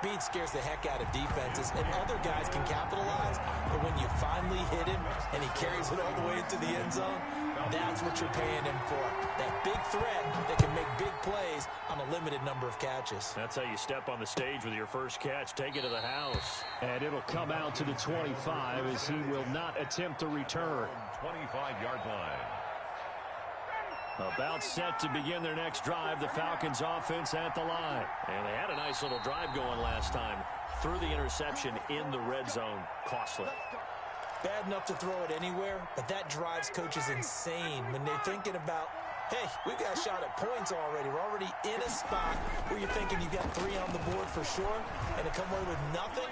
speed scares the heck out of defenses, and other guys can capitalize. But when you finally hit him and he carries it all the way into the end zone, that's what you're paying him for. That big threat that can make big plays on a limited number of catches. That's how you step on the stage with your first catch. Take it to the house. And it'll come out to the 25 as he will not attempt to return. 25-yard line. About set to begin their next drive, the Falcons offense at the line. And they had a nice little drive going last time. Threw the interception in the red zone. Costly. Bad enough to throw it anywhere, but that drives coaches insane when they're thinking about, hey, we've got a shot at points already. We're already in a spot where you're thinking you got 3 on the board for sure, and to come away with nothing,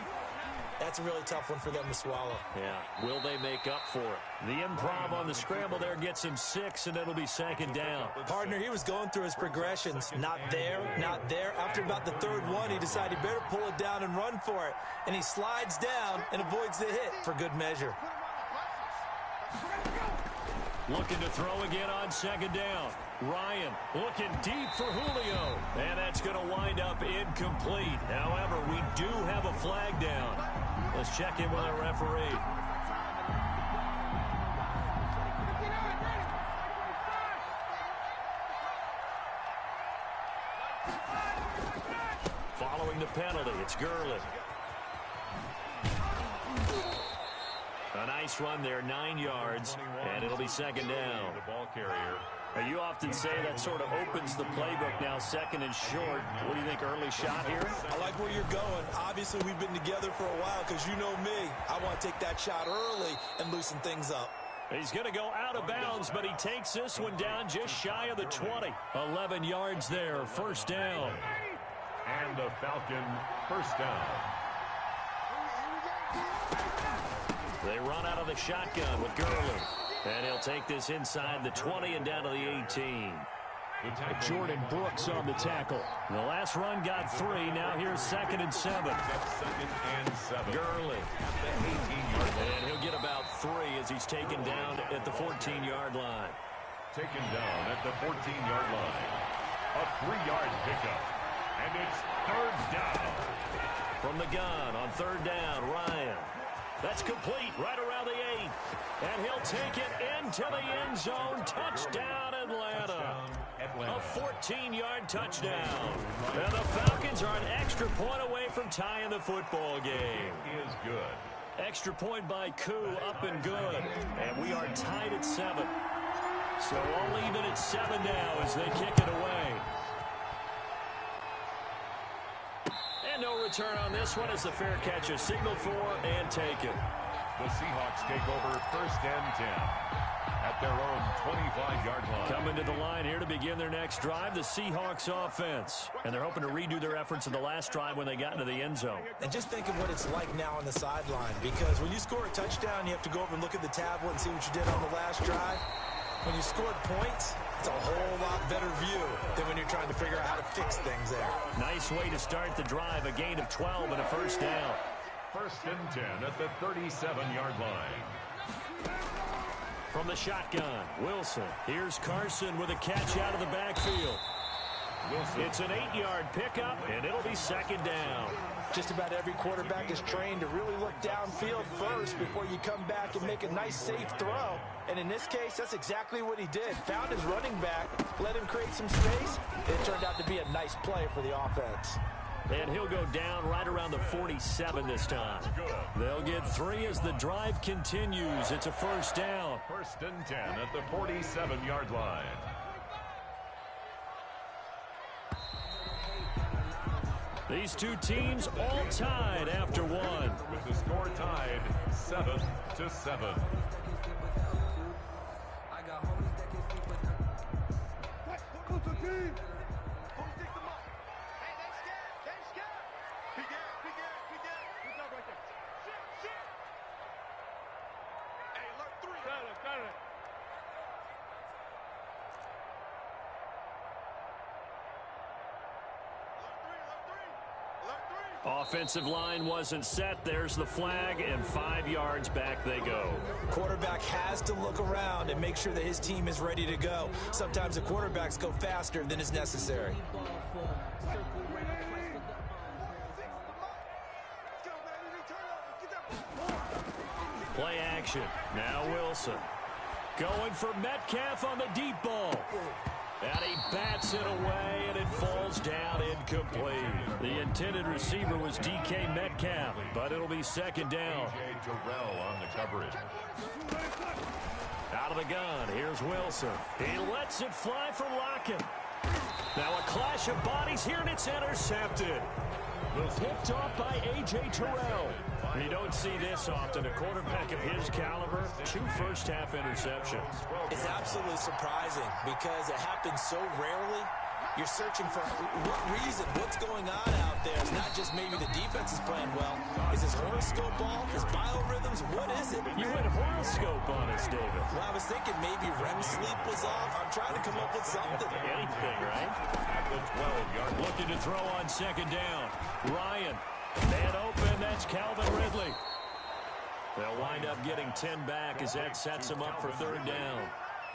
that's a really tough one for them to swallow. Yeah, will they make up for it? The improv on the scramble there gets him 6, and it'll be second down. Partner, he was going through his progressions. Not there, not there. After about the third one, he decided he better pull it down and run for it. And he slides down and avoids the hit for good measure. Looking to throw again on second down. Ryan looking deep for Julio. And that's going to wind up incomplete. However, we do have a flag down. Let's check in with our referee. Following the penalty, it's Gurley. A nice run there, 9 yards, and it'll be second down. The ball carrier. Now, you often say that sort of opens the playbook now, second and short. What do you think, early shot here? I like where you're going. Obviously, we've been together for a while because you know me. I want to take that shot early and loosen things up. He's going to go out of bounds, but he takes this one down just shy of the 20. 11 yards there, first down. And the Falcon first down. They run out of the shotgun with Gurley. And he'll take this inside the 20 and down to the 18. Jordan Brooks on the tackle. The last run got 3. Now here's second and 7. Second and 7. Gurley. And he'll get about 3 as he's taken down at the 14-yard line. Taken down at the 14-yard line. A 3-yard pickup. And it's third down. From the gun on third down, Ryan. That's complete right around the 8. And he'll take it into the end zone. Touchdown, Atlanta. A 14-yard touchdown. And the Falcons are an extra point away from tying the football game. It is good. Extra point by Koo, up and good. And we are tied at 7. So all even at 7 now as they kick it away. And no return on this one as the fair catch is signaled for and taken. The Seahawks take over first and 10 at their own 25-yard line. Coming to the line here to begin their next drive, the Seahawks offense. And they're hoping to redo their efforts in the last drive when they got into the end zone. And just think of what it's like now on the sideline, because when you score a touchdown, you have to go over and look at the tablet and see what you did on the last drive. When you scored points, it's a whole lot better view than when you're trying to figure out how to fix things there. Nice way to start the drive, a gain of 12 and a first down. First and 10 at the 37-yard line. From the shotgun, Wilson. Here's Carson with a catch out of the backfield. Wilson. It's an 8-yard pickup, and it'll be second down. Just about every quarterback is trained to really look downfield first before you come back and make a nice, safe throw. And in this case, that's exactly what he did. Found his running back, let him create some space. It turned out to be a nice play for the offense. And he'll go down right around the 47 this time. They'll get 3 as the drive continues. It's a first down. First and 10 at the 47-yard line. These two teams all tied after 1. With the score tied 7-7. Offensive line wasn't set. There's the flag, and 5 yards back they go. Quarterback has to look around and make sure that his team is ready to go. Sometimes the quarterbacks go faster than is necessary. Play action. Now Wilson. Going for Metcalf on the deep ball. And he bats it away, and it falls down incomplete. The intended receiver was DK Metcalf, but it'll be second down. A.J. Terrell on the coverage. Out of the gun, here's Wilson. He lets it fly for Lockett. Now a clash of bodies here, and it's intercepted. Picked off by A.J. Terrell. You don't see this often. A quarterback of his caliber, 2 first-half interceptions. It's absolutely surprising because it happens so rarely. You're searching for what reason, what's going on out there. It's not just maybe the defense is playing well. Is his horoscope off? His biorhythms? What is it? You went horoscope on us, David. Well, I was thinking maybe REM sleep was off. I'm trying to come up with something. Anything, right? At the 12-yard line. Looking to throw on second down. Ryan. Man open. That's Calvin Ridley. They'll wind up getting 10 back as that sets them up for third down.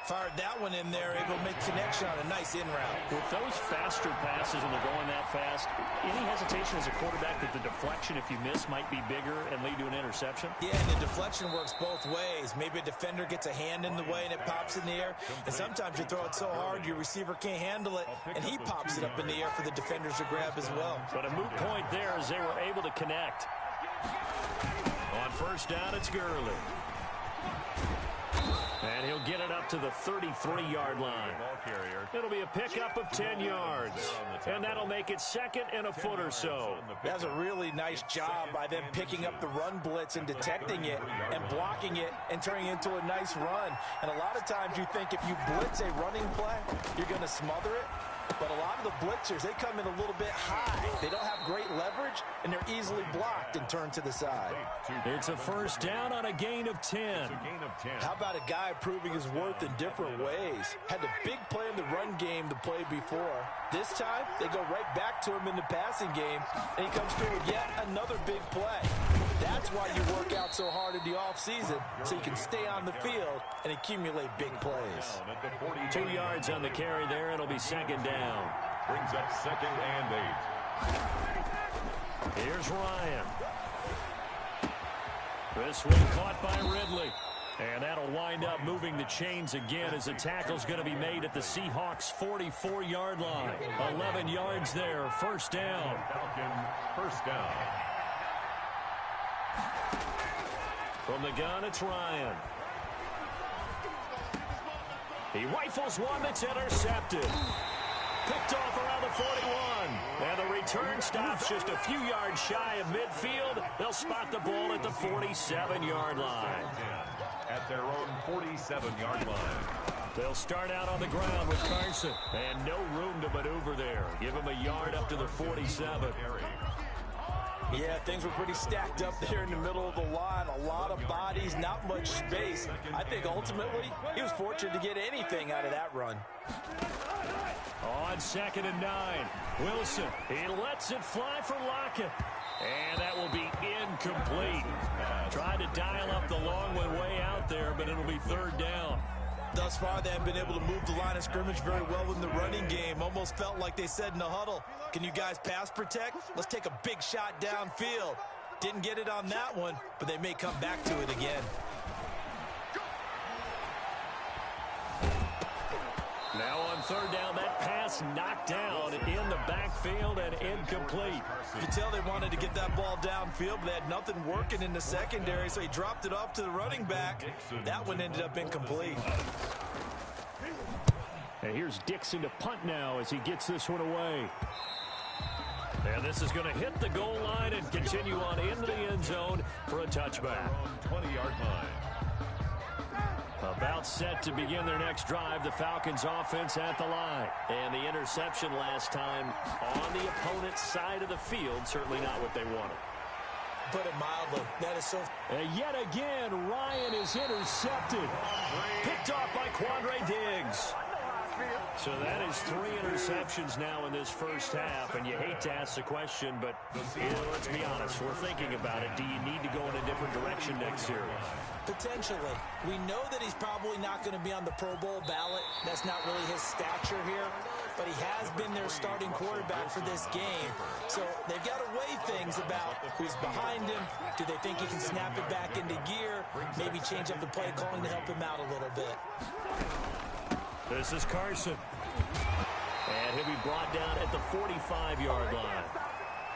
Fired that one in there, able to make connection on a nice in route. With those faster passes and they're going that fast, any hesitation as a quarterback that the deflection, if you miss, might be bigger and lead to an interception? Yeah, and the deflection works both ways. Maybe a defender gets a hand in the way and it pops in the air. And sometimes you throw it so hard your receiver can't handle it, and he pops it up in the air for the defenders to grab as well. But a moot point there as they were able to connect. On first down, it's Gurley. And he'll get it up to the 33-yard line. It'll be a pickup of 10 yards. And that'll make it second and a foot or so. That's a really nice job by them picking up the run blitz and detecting it and blocking it and turning it into a nice run. And a lot of times you think if you blitz a running play, you're going to smother it. But a lot of the blitzers, they come in a little bit high. They don't have great leverage, and they're easily blocked and turned to the side. It's a first down on a gain of 10. How about a guy proving his worth in different ways? Had the big play in the run game the play before. This time, they go right back to him in the passing game, and he comes through with yet another big play. That's why you work out so hard in the offseason, so you can stay on the field and accumulate big plays. 2 yards on the carry there. It'll be second down. Brings up second and 8. Here's Ryan. This one caught by Ridley. And that'll wind up moving the chains again as the tackle's going to be made at the Seahawks' 44-yard line. 11 yards there, first down. Falcons, first down. From the gun, it's Ryan. He rifles one that's intercepted. Picked off around the 41. And the return stops just a few yards shy of midfield. They'll spot the ball at the 47-yard line. At their own 47-yard line. They'll start out on the ground with Carson. And no room to maneuver there. Give him a yard up to the 47. Yeah, things were pretty stacked up there in the middle of the line. A lot of bodies, not much space. I think ultimately he was fortunate to get anything out of that run. On second and 9, Wilson. He lets it fly for Lockett. And that will be incomplete. Tried to dial up the long one way out there, but it'll be third down. Thus far, they haven't been able to move the line of scrimmage very well in the running game. Almost felt like they said in the huddle, can you guys pass protect? Let's take a big shot downfield. Didn't get it on that one, but they may come back to it again. Now on third down, that pass knocked down in the backfield and incomplete. You can tell they wanted to get that ball downfield, but they had nothing working in the secondary, so he dropped it off to the running back. That one ended up incomplete. And here's Dixon to punt now as he gets this one away. And this is going to hit the goal line and continue on into the end zone for a touchback. 20-yard line. About set to begin their next drive, the Falcons offense at the line. And the interception last time on the opponent's side of the field, certainly not what they wanted. Put it mildly. That is so... And yet again, Ryan is intercepted. Picked off by Quandre Diggs. So that is 3 interceptions now in this first half, and you hate to ask the question, but let's be honest, we're thinking about it. Do you need to go in a different direction next series? Potentially. We know that he's probably not going to be on the Pro Bowl ballot. That's not really his stature here. but he has been their starting quarterback for this game. So they've got to weigh things about who's behind him. Do they think he can snap it back into gear? Maybe change up the play calling to help him out a little bit. This is Carson. And he'll be brought down at the 45-yard line.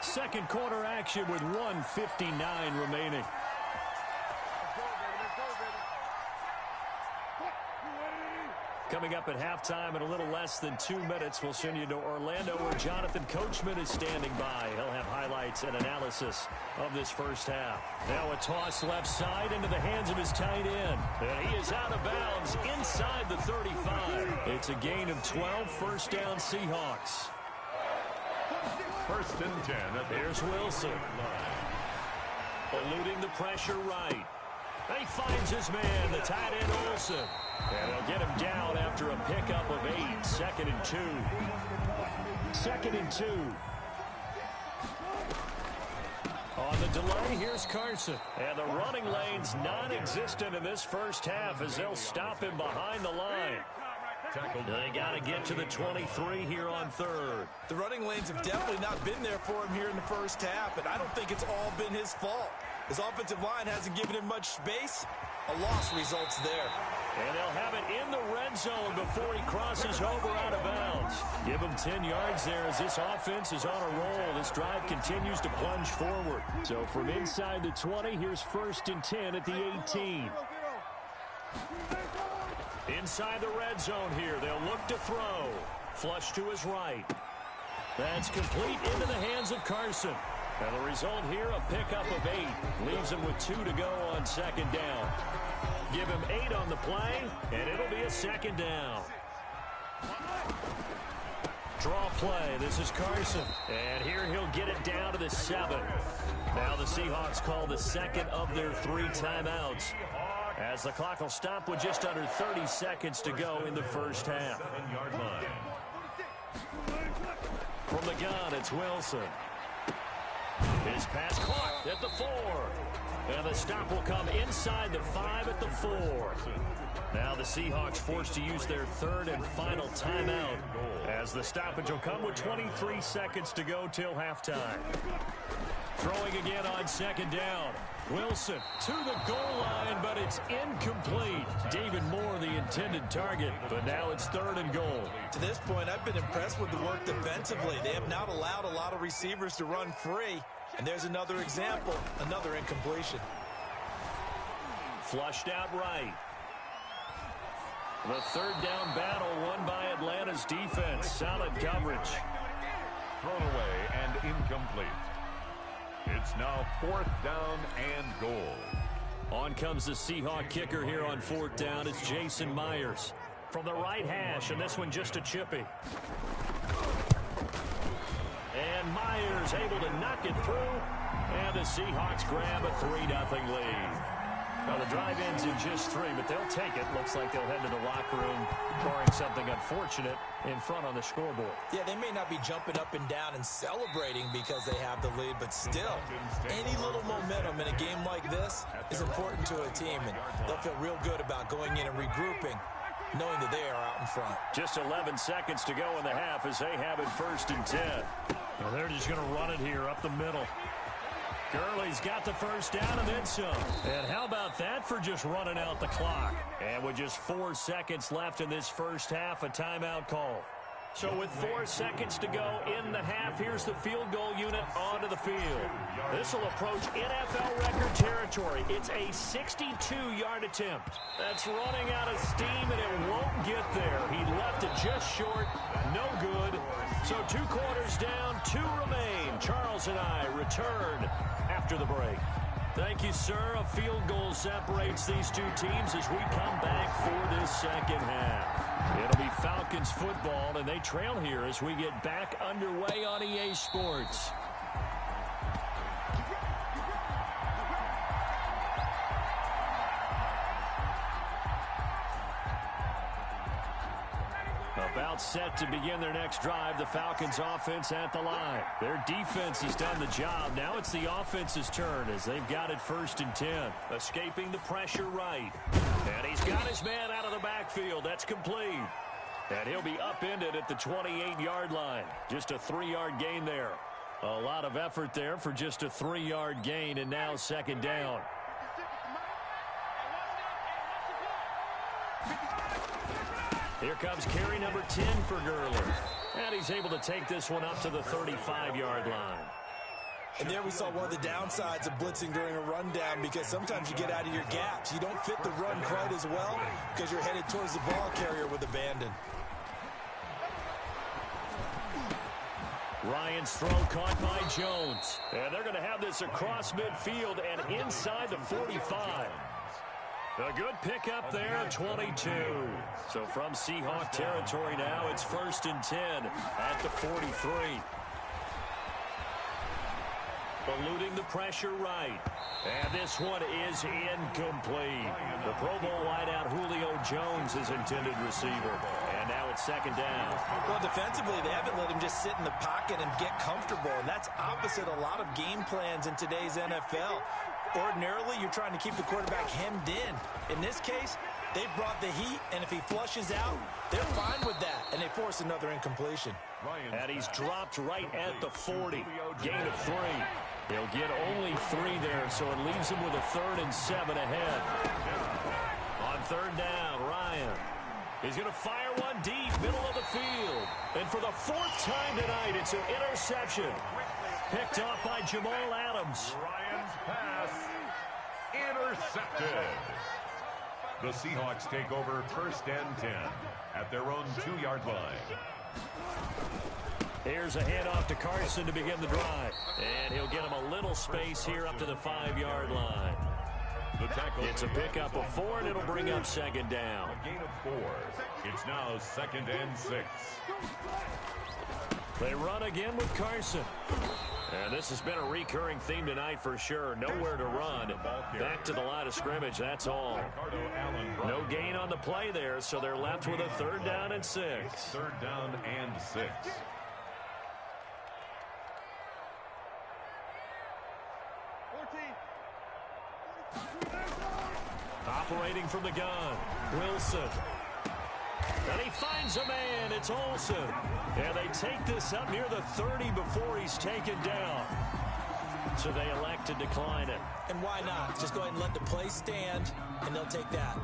Second quarter action with 1:59 remaining. Coming up at halftime in a little less than 2 minutes, we'll send you to Orlando where Jonathan Coachman is standing by. He'll have highlights and analysis of this first half. Now a toss left side into the hands of his tight end. And he is out of bounds inside the 35. It's a gain of 12, first down Seahawks. First and 10. Here's Wilson. Eluding the pressure right. He finds his man, the tight end Olsen. And they'll get him down after a pickup of 8. 2nd and 2. 2nd and 2. On the delay, here's Carson. And the running lane's non-existent in this first half as they'll stop him behind the line. They got to get to the 23 here on third. The running lanes have definitely not been there for him here in the first half, and I don't think it's all been his fault. His offensive line hasn't given him much space. A loss results there. And they'll have it in the red zone before he crosses over out of bounds. Give him 10 yards there as this offense is on a roll. This drive continues to plunge forward. So from inside the 20, here's 1st and 10 at the 18. Inside the red zone here, they'll look to throw. Flush to his right. That's complete into the hands of Carson. And the result here, a pickup of 8. Leaves him with 2 to go on 2nd down. Give him 8 on the play, and it'll be a 2nd down. Draw play. This is Carson. And here he'll get it down to the 7. Now the Seahawks call the 2nd of their 3 timeouts, as the clock will stop with just under 30 seconds to go in the first half. From the gun, it's Wilson. His pass caught at the 4. And the stop will come inside the 5 at the 4. Now the Seahawks forced to use their 3rd and final timeout, as the stoppage will come with 23 seconds to go till halftime. Throwing again on 2nd down. Wilson to the goal line, but it's incomplete. David Moore, the intended target, but now it's 3rd and goal. To this point, I've been impressed with the work defensively. They have not allowed a lot of receivers to run free. And there's another example, another incompletion. Flushed out right. The 3rd down battle won by Atlanta's defense. Solid coverage. Thrown away and incomplete. It's now 4th down and goal. On comes the Seahawk kicker here on 4th down. It's Jason Myers from the right hash, and this one just a chippy. And Myers able to knock it through, and the Seahawks grab a 3-0 lead. Now the drive ends in just 3, but they'll take it. Looks like they'll head to the locker room, barring something unfortunate in front on the scoreboard. Yeah, they may not be jumping up and down and celebrating because they have the lead, but still, any little momentum in a game like this is important to a team, and they'll feel real good about going in and regrouping, knowing that they are out in front. Just 11 seconds to go in the half as they have it 1st and 10. Well, they're just going to run it here up the middle. Gurley's got the 1st down and then some. And how about that for just running out the clock? And with just 4 seconds left in this first half, a timeout call. So with 4 seconds to go in the half, here's the field goal unit onto the field. This will approach NFL record territory. It's a 62-yard attempt. That's running out of steam, and it won't get there. He left it just short. No good. So 2 quarters down, 2 remain. Charles and I return after the break. Thank you, sir. A field goal separates these 2 teams as we come back for this second half. It'll be Falcons football, and they trail here as we get back underway on EA Sports. About set to begin their next drive, the Falcons offense at the line. Their defense has done the job. Now it's the offense's turn as they've got it 1st and 10. Escaping the pressure right. And he's got his man out of the backfield. That's complete. And he'll be upended at the 28-yard line. Just a 3-yard gain there. A lot of effort there for just a 3-yard gain, and now second down. Here comes carry number 10 for Gurley. And he's able to take this one up to the 35-yard line. And there we saw one of the downsides of blitzing during a rundown, because sometimes you get out of your gaps. You don't fit the run quite as well because you're headed towards the ball carrier with abandon. Ryan's throw caught by Jones. And they're going to have this across midfield and inside the 45. A good pickup there, 22. So from Seahawk territory now, it's 1st and 10 at the 43. Eluding the pressure right. And this one is incomplete. The Pro Bowl wideout Julio Jones is intended receiver. And now it's second down. Well, defensively, they haven't let him just sit in the pocket and get comfortable. And that's opposite a lot of game plans in today's NFL. Ordinarily, you're trying to keep the quarterback hemmed in. In this case, they brought the heat, and if he flushes out, they're fine with that, and they force another incompletion. And he's dropped right at the 40. Gain of 3. He'll get only 3 there, so it leaves him with a 3rd and 7 ahead. On 3rd down, Ryan. He's going to fire one deep, middle of the field. And for the 4th time tonight, it's an interception. Picked off by Jamal Adams. Ryan's pass intercepted. The Seahawks take over 1st and 10 at their own 2-yard line. Here's a handoff to Carson to begin the drive. And he'll get him a little space here up to the 5-yard line. The tackle. It's a pickup of 4, and it'll bring up second down. A gain of 4. It's now 2nd and 6. They run again with Carson. And this has been a recurring theme tonight for sure. Nowhere to run. Back to the line of scrimmage, that's all. No gain on the play there, so they're left with a 3rd down and 6. 3rd down and 6. Operating from the gun, Wilson. And he finds a man. It's Olsen. And they take this up near the 30 before he's taken down. So they elect to decline it. And why not? Just go ahead and let the play stand, and they'll take that.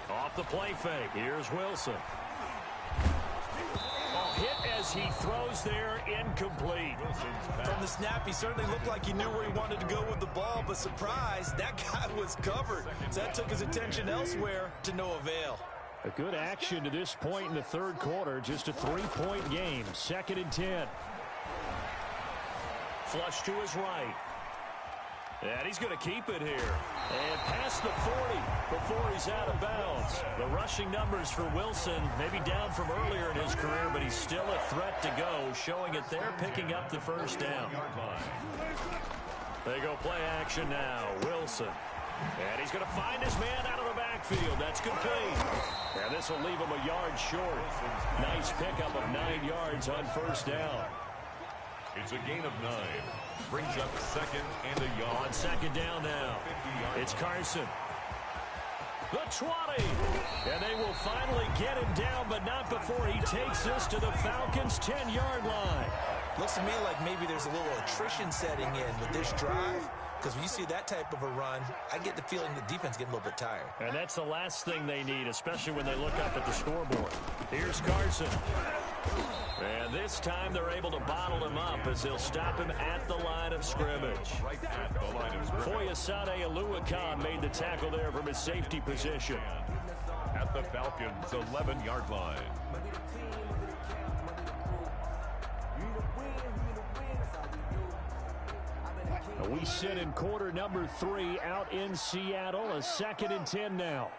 Off the play fake. Here's Wilson. Hit as he throws there, incomplete. From the snap, he certainly looked like he knew where he wanted to go with the ball, but surprise, that guy was covered. So that took his attention elsewhere to no avail. A good action to this point in the 3rd quarter. Just a 3-point game. 2nd and 10. Flush to his right. And he's going to keep it here. And past the 40 before he's out of bounds. The rushing numbers for Wilson, maybe down from earlier in his career, but he's still a threat to go, showing it there, picking up the 1st down. They go play action now. Wilson. And he's going to find his man out of the backfield. That's complete. And this will leave him a yard short. Nice pickup of 9 yards on 1st down. It's a gain of 9. Brings up 2nd and a yard. On 2nd down now. It's Carson. The 20. And they will finally get him down, but not before he takes this to the Falcons' 10-yard line. Looks to me like maybe there's a little attrition setting in with this drive, because when you see that type of a run, I get the feeling the defense getting a little bit tired. And that's the last thing they need, especially when they look up at the scoreboard. Here's Carson. And this time they're able to bottle him up as they'll stop him at the line of scrimmage. Right at the line of scrimmage. Foyesade Oluwakan made the tackle there from his safety position. At the Falcons' 11-yard line. We sit in quarter number 3 out in Seattle. A 2nd and 10 now.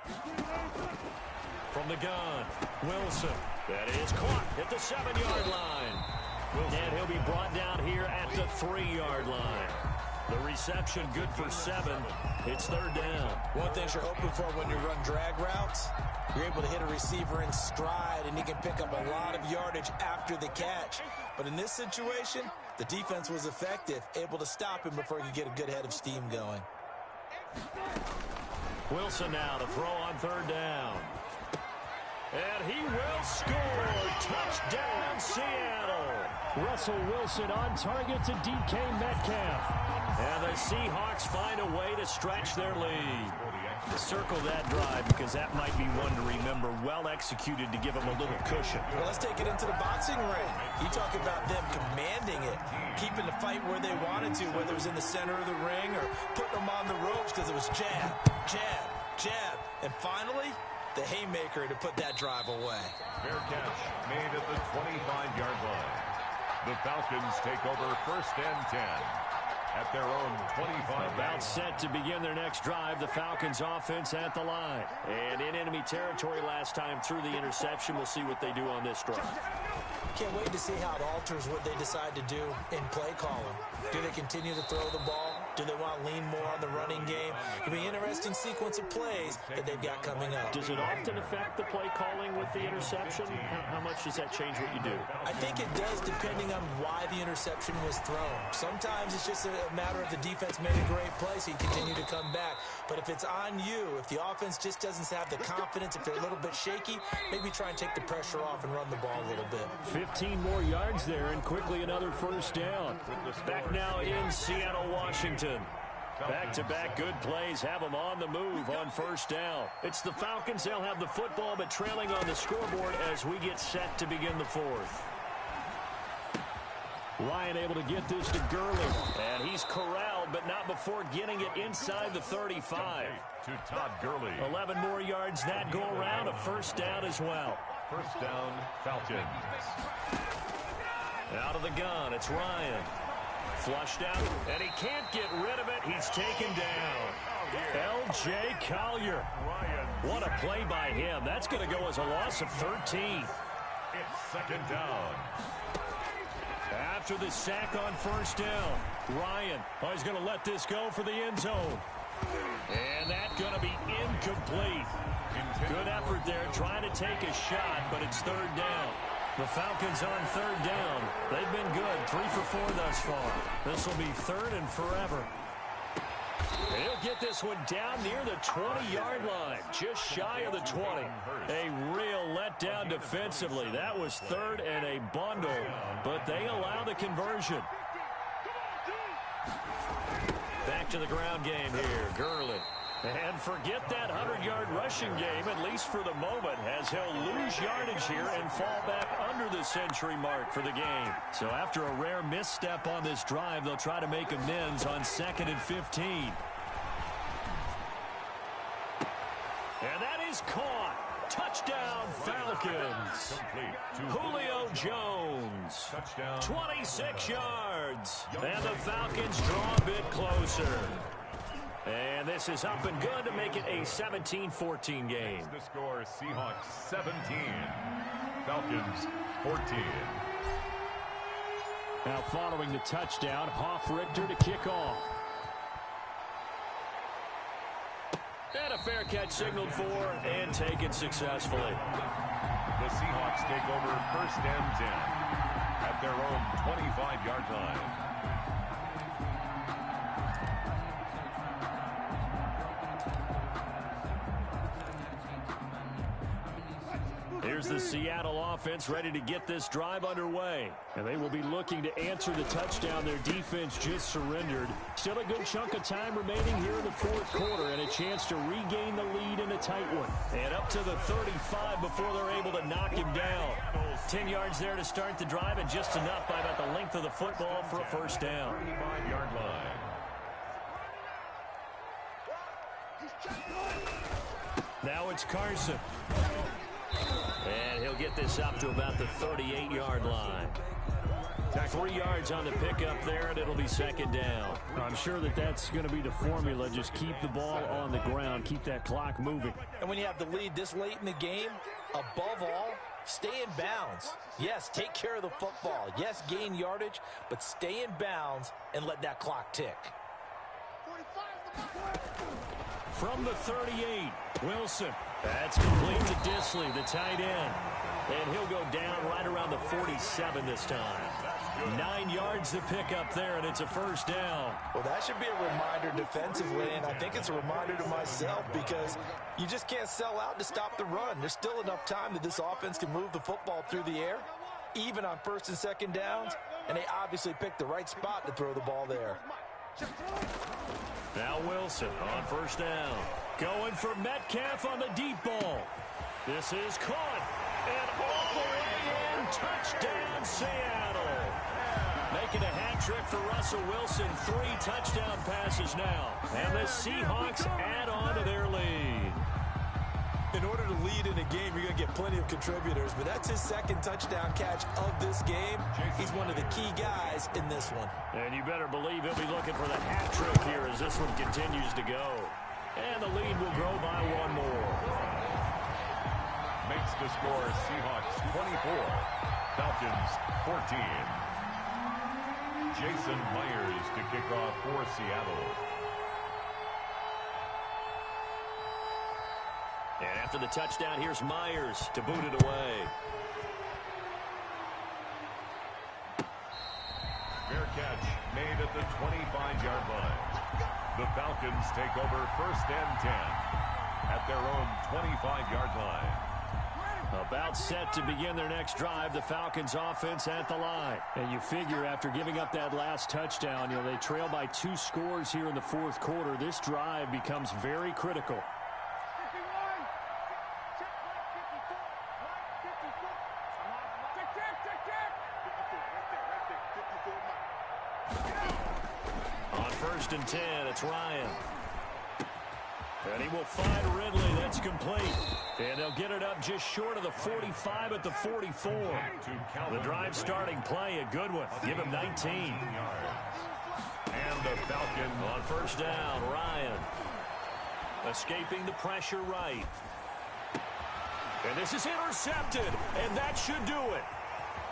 From the gun, Wilson. That is caught at the 7-yard line. And he'll be brought down here at the 3-yard line. The reception good for 7. It's third down. One thing you're hoping for when you run drag routes, you're able to hit a receiver in stride, and he can pick up a lot of yardage after the catch. But in this situation, the defense was effective, able to stop him before he could get a good head of steam going. Wilson now to throw on third down. And he will score. Touchdown, Seattle. Russell Wilson on target to DK Metcalf. And the Seahawks find a way to stretch their lead. Circle that drive because that might be one to remember. Well executed to give them a little cushion. Well, let's take it into the boxing ring. You talk about them commanding it, keeping the fight where they wanted to, whether it was in the center of the ring or putting them on the ropes because it was jab, jab, jab. And finally, the haymaker to put that drive away. Fair catch made at the 25-yard line. The Falcons take over 1st and 10 at their own 25. About set to begin their next drive. The Falcons offense at the line. And in enemy territory last time through the interception. We'll see what they do on this drive. Can't wait to see how it alters what they decide to do in play calling. Do they continue to throw the ball? Do they want to lean more on the running game? It'll be an interesting sequence of plays that they've got coming up. Does it often affect the play calling with the interception? How much does that change what you do? I think it does, depending on why the interception was thrown. Sometimes it's just a matter of the defense made a great play, so you continue to come back. But if it's on you, if the offense just doesn't have the confidence, if they're a little bit shaky, maybe try and take the pressure off and run the ball a little bit. 15 more yards there, and quickly another first down. Back now in Seattle, Washington. Back-to-back good plays have them on the move on first down. It's the Falcons. They'll have the football, but trailing on the scoreboard as we get set to begin the fourth. Ryan able to get this to Gurley. And he's corralled, but not before getting it inside the 35. To Todd Gurley. 11 more yards that go around. A first down as well. First down, Falcons. Out of the gun, it's Ryan. Flushed out, and he can't get rid of it. He's taken down. L.J. Collier. What a play by him. That's going to go as a loss of 13. It's second down. After the sack on first down, Ryan, he's going to let this go for the end zone. And that's going to be incomplete. Good effort there, trying to take a shot, but it's third down. The Falcons on third down. They've been good, 3 for 4 thus far. This will be third and forever. He'll get this one down near the 20-yard line, just shy of the 20. A real letdown defensively. That was third and a bundle, but they allow the conversion. Back to the ground game here, Gurley. And forget that 100-yard rushing game, at least for the moment, as he'll lose yardage here and fall back under the century mark for the game. So after a rare misstep on this drive, they'll try to make amends on 2nd and 15. And that is caught. Touchdown, Falcons. Julio Jones. Touchdown. 26 yards. And the Falcons draw a bit closer. And this is up and good to make it a 17-14 game. The score, Seahawks 17, Falcons 14. Now following the touchdown, Hoff-Richter to kick off. And a fair catch signaled for and taken successfully. The Seahawks take over 1st and 10 at their own 25-yard line. Here's the Seattle offense ready to get this drive underway. And they will be looking to answer the touchdown their defense just surrendered. Still a good chunk of time remaining here in the fourth quarter and a chance to regain the lead in a tight one. And up to the 35 before they're able to knock him down. 10 yards there to start the drive and just enough by about the length of the football for a first down. 35-yard line. Now it's Carson. And he'll get this up to about the 38-yard line. 3 yards on the pickup there, and it'll be second down. I'm sure that that's going to be the formula. Just keep the ball on the ground. Keep that clock moving. And when you have the lead this late in the game, above all, stay in bounds. Yes, take care of the football. Yes, gain yardage, but stay in bounds and let that clock tick. From the 38, Wilson. That's complete to Dissly, the tight end. And he'll go down right around the 47 this time. 9 yards to pick up there, and it's a first down. Well, that should be a reminder defensively, and I think it's a reminder to myself because you just can't sell out to stop the run. There's still enough time that this offense can move the football through the air, even on first and second downs, and they obviously picked the right spot to throw the ball there. Now Wilson on first down. Going for Metcalf on the deep ball. This is caught. And all the way in. Touchdown, Seattle. Making a hat trick for Russell Wilson. 3 touchdown passes now. And the Seahawks add on to their lead. In order to lead in a game, you're going to get plenty of contributors, but that's his second touchdown catch of this game. He's one of the key guys in this one. And you better believe he'll be looking for the hat trick here as this one continues to go. And the lead will grow by 1 more. Makes the score Seahawks 24, Falcons 14. Jason Myers to kick off for Seattle. And after the touchdown, here's Myers to boot it away. Fair catch made at the 25-yard line. The Falcons take over first and 10 at their own 25-yard line. About set to begin their next drive, the Falcons offense at the line. And you figure after giving up that last touchdown, they trail by 2 scores here in the fourth quarter. This drive becomes very critical. On first and 10, it's Ryan. And he will find Ridley. That's complete. And they'll get it up just short of the 45 at the 44. The drive starting play, a good one. Give him 19. And the Falcon on first down, Ryan. Escaping the pressure right. And this is intercepted. And that should do it.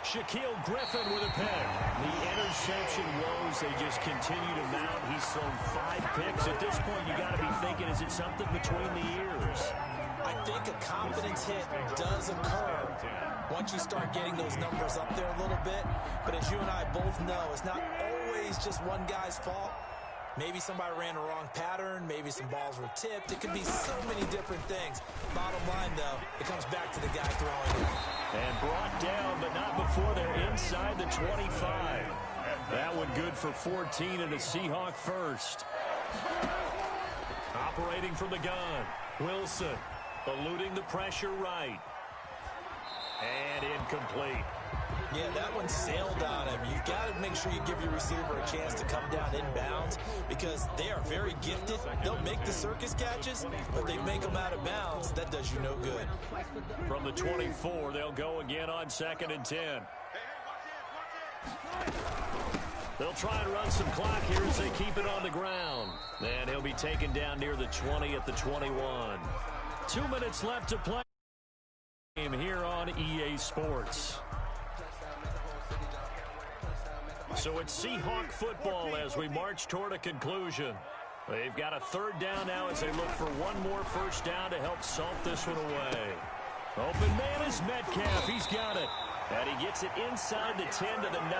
Shaquille Griffin with a pick. The interception woes, they just continue to mount. He's thrown 5 picks. At this point, you got to be thinking, is it something between the ears? I think a confidence hit does occur once you start getting those numbers up there a little bit. But as you and I both know, it's not always just one guy's fault. Maybe somebody ran a wrong pattern. Maybe some balls were tipped. It could be so many different things. Bottom line, though, it comes back to the guy throwing it. And brought down, but not before they're inside the 25. That one good for 14 and a Seahawk first. Operating from the gun, Wilson eluding the pressure right. And incomplete. Yeah, that one sailed on him. You've got to make sure you give your receiver a chance to come down inbounds because they are very gifted. They'll make the circus catches, but they make them out of bounds. That does you no good. From the 24, they'll go again on second and 10. They'll try and run some clock here as they keep it on the ground. And he'll be taken down near the 20 at the 21. 2 minutes left to play here on EA Sports. So it's Seahawk football as we march toward a conclusion. They've got a third down now as they look for one more first down to help salt this one away. Open man is Metcalf. He's got it. And he gets it inside the 10 to the 9.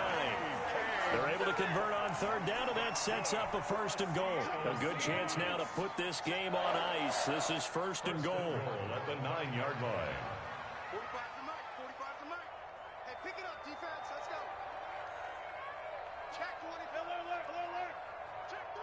They're able to convert on third down, and that sets up a first and goal. A good chance now to put this game on ice. This is first and goal. At the 9-yard line. 45 to Mike. 45 to Mike. Hey, pick it up, defense. Let's go. Check 20. Alert. Check 3.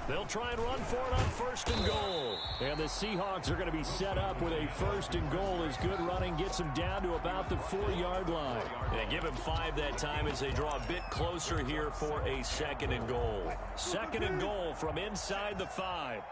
They'll try and run for it on first and goal. And the Seahawks are going to be set up with a first and goal as good running gets them down to about the 4-yard line. And give him 5 that time as they draw a bit closer here for a second and goal. Second and goal from inside the 5.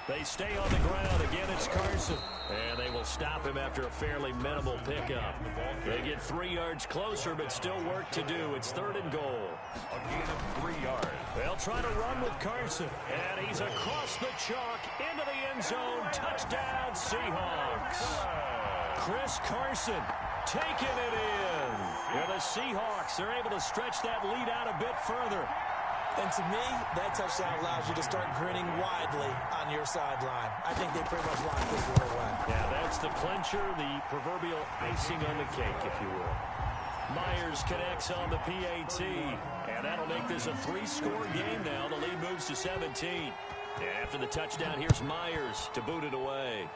They stay on the ground. Again, it's Carson. And they will stop him after a fairly minimal pickup. They get 3 yards closer, but still work to do. It's third and goal. A gain of 3 yards. They'll try to run with Carson. And he's across the chalk into the end zone. Touchdown, Seahawks. Chris Carson taking it in. And the the Seahawks. They're able to stretch that lead out a bit further. And to me, that touchdown allows you to start grinning widely on your sideline. I think they pretty much locked this one away. Yeah, that's the clincher, the proverbial icing on the cake, if you will. Myers connects on the PAT, and that'll make this a 3-score game now. The lead moves to 17. And after the touchdown, here's Myers to boot it away.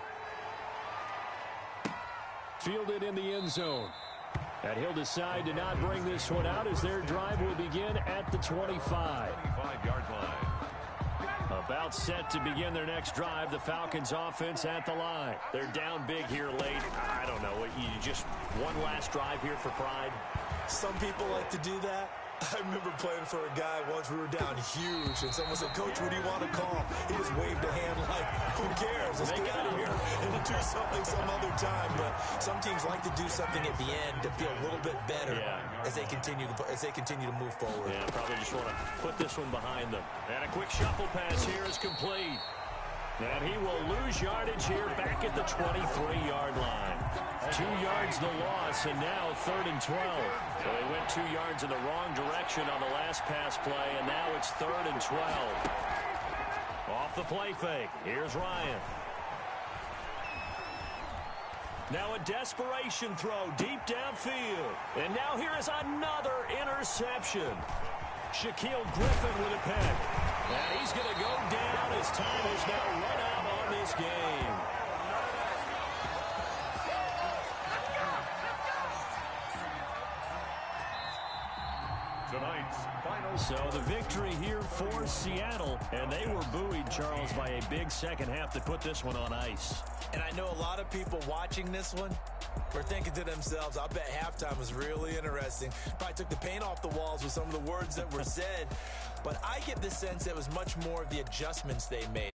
Fielded in the end zone. And he'll decide to not bring this one out as their drive will begin at the 25. 25-yard line. About set to begin their next drive. The Falcons offense at the line. They're down big here late. I don't know. You just one last drive here for pride. Some people like to do that. I remember playing for a guy once. We were down huge, and someone said, "Coach, what do you want to call?" He just waved a hand like, "Who cares? Let's get out of here and do something some other time." But some teams like to do something at the end to feel a little bit better as they continue to move forward. Yeah, probably just want to put this one behind them. And a quick shuffle pass here is complete. And he will lose yardage here back at the 23-yard line. 2 yards the loss, and now 3rd and 12. So they went 2 yards in the wrong direction on the last pass play, and now it's 3rd and 12. Off the play fake. Here's Ryan. Now a desperation throw deep downfield. And now here is another interception. Shaquille Griffin with a pick. And he's going to go down as time has now run out on this game. Tonight's final. So the victory here for Seattle. And they were buoyed, Charles, by a big second half to put this one on ice. And I know a lot of people watching this one were thinking to themselves, I bet halftime was really interesting. Probably took the paint off the walls with some of the words that were said. But I get the sense it was much more of the adjustments they made.